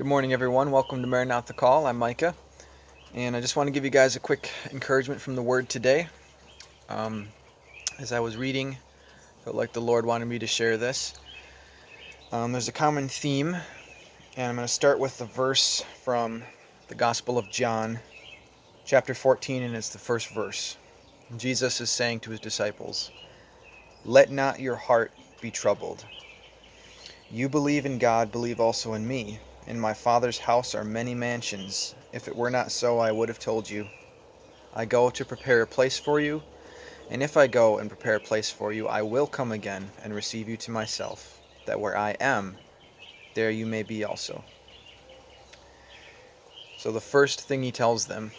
Good morning, everyone. Welcome to Maranatha Call. I'm Micah, and I just want to give you guys a quick encouragement from the Word today. Um, as I was reading, I felt like the Lord wanted me to share this. There's a common theme, and I'm going to start with the verse from the Gospel of John, chapter 14, and it's the first verse. Jesus is saying to his disciples, "Let not your heart be troubled. You believe in God, believe also in me. In my Father's house are many mansions. If it were not so, I would have told you. I go to prepare a place for you, and if I go and prepare a place for you, I will come again and receive you to myself, that where I am, there you may be also." So the first thing he tells them,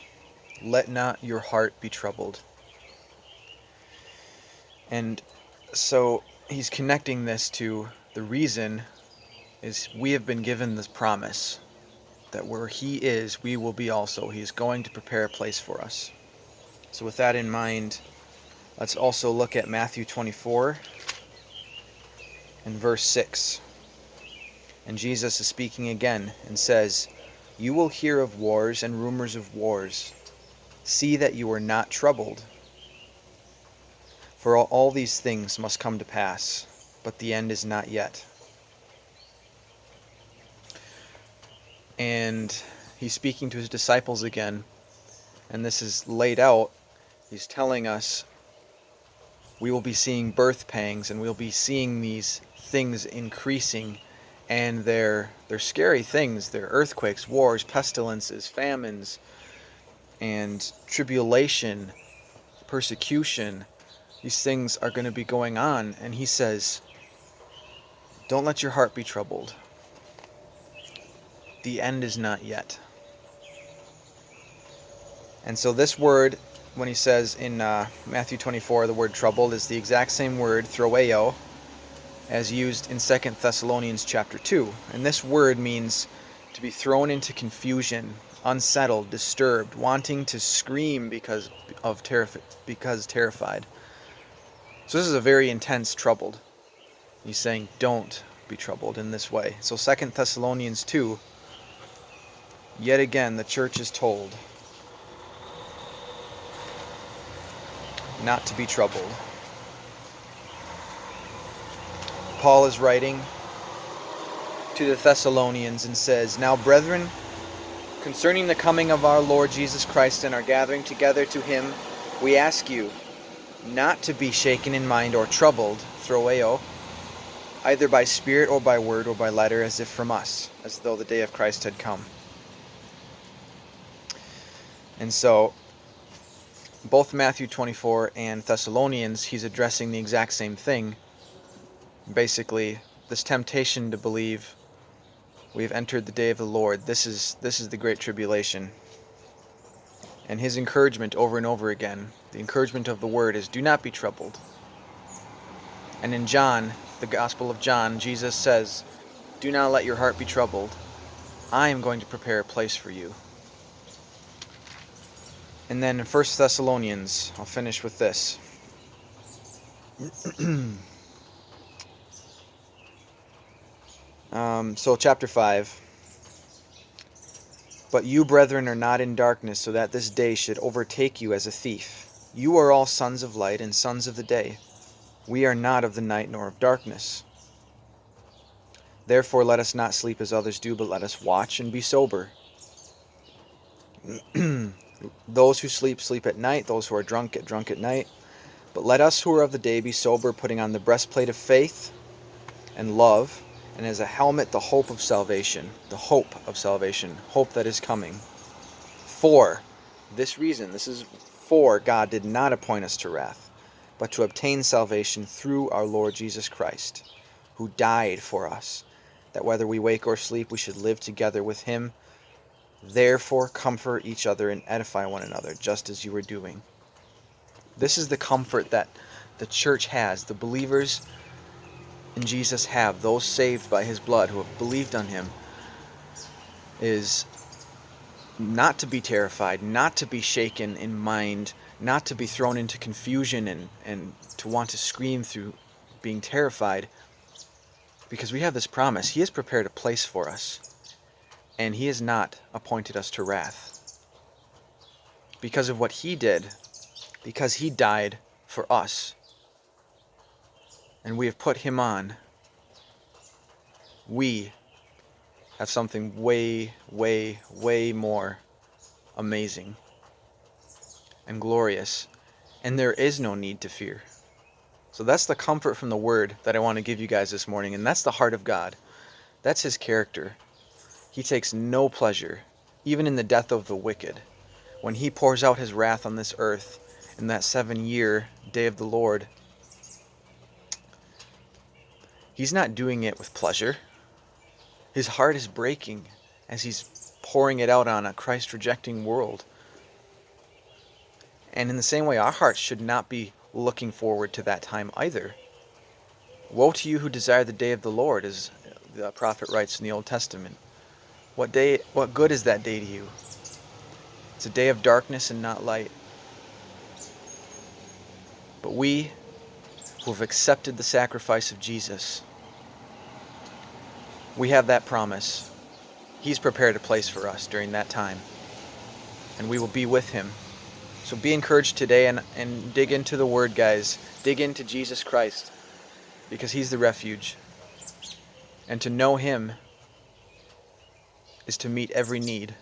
let not your heart be troubled. And so he's connecting this to the reason is we have been given this promise that where he is, we will be also. He is going to prepare a place for us. So with that in mind, let's also look at Matthew 24 and verse 6. And Jesus is speaking again and says, "You will hear of wars and rumors of wars. See that you are not troubled. For all these things must come to pass, but the end is not yet." And he's speaking to his disciples again, and this is laid out. He's telling us we will be seeing birth pangs, and we'll be seeing these things increasing, and they're scary things. They're earthquakes, wars, pestilences, famines, and tribulation, persecution. These things are going to be going on, and he says, don't let your heart be troubled. The end is not yet. And so this word, when he says in Matthew 24, the word troubled, is the exact same word, throweo, as used in 2 Thessalonians chapter 2. And this word means to be thrown into confusion, unsettled, disturbed, wanting to scream because terrified. So this is a very intense troubled. He's saying don't be troubled in this way. So 2 Thessalonians 2, yet again the church is told not to be troubled. Paul is writing to the Thessalonians and says, "Now, brethren, concerning the coming of our Lord Jesus Christ and our gathering together to him, we ask you not to be shaken in mind or troubled, throweo, either by spirit or by word or by letter, as if from us, as though the day of Christ had come." And so, both Matthew 24 and Thessalonians, he's addressing the exact same thing. Basically, this temptation to believe we've entered the day of the Lord. This is the great tribulation. And his encouragement over and over again, the encouragement of the word, is do not be troubled. And in John, the Gospel of John, Jesus says, do not let your heart be troubled. I am going to prepare a place for you. And then in 1 Thessalonians, I'll finish with this. So chapter 5. "But you, brethren, are not in darkness, so that this day should overtake you as a thief. You are all sons of light and sons of the day. We are not of the night nor of darkness. Therefore let us not sleep as others do, but let us watch and be sober. Those who sleep, sleep at night. Those who are drunk, get drunk at night. But let us who are of the day be sober, putting on the breastplate of faith and love, and as a helmet the hope of salvation." The hope of salvation, hope that is coming. "For this reason," this is for God did not appoint us to wrath, but to obtain salvation through our Lord Jesus Christ, who died for us, that whether we wake or sleep, we should live together with him. Therefore comfort each other and edify one another, just as you are doing. This is the comfort that the church has, the believers in Jesus have, those saved by his blood who have believed on him, is not to be terrified, not to be shaken in mind, not to be thrown into confusion and to want to scream through being terrified, because we have this promise. He has prepared a place for us. And he has not appointed us to wrath. Because of what he did, because he died for us, and we have put him on, we have something way, way, way more amazing and glorious, and there is no need to fear. So that's the comfort from the word that I want to give you guys this morning, and that's the heart of God. That's his character. He takes no pleasure, even in the death of the wicked. When he pours out his wrath on this earth in that 7-year day of the Lord, he's not doing it with pleasure. His heart is breaking as he's pouring it out on a Christ-rejecting world. And in the same way, our hearts should not be looking forward to that time either. Woe to you who desire the day of the Lord, as the prophet writes in the Old Testament. What good is that day to you? It's a day of darkness and not light. But we who have accepted the sacrifice of Jesus, we have that promise. He's prepared a place for us during that time, and we will be with him. So be encouraged today and dig into the Word, guys. Dig into Jesus Christ, because he's the refuge. And to know him is to meet every need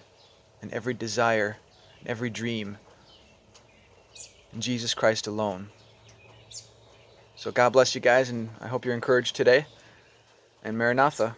and every desire and every dream in Jesus Christ alone. So God bless you guys, and I hope you're encouraged today. And Maranatha.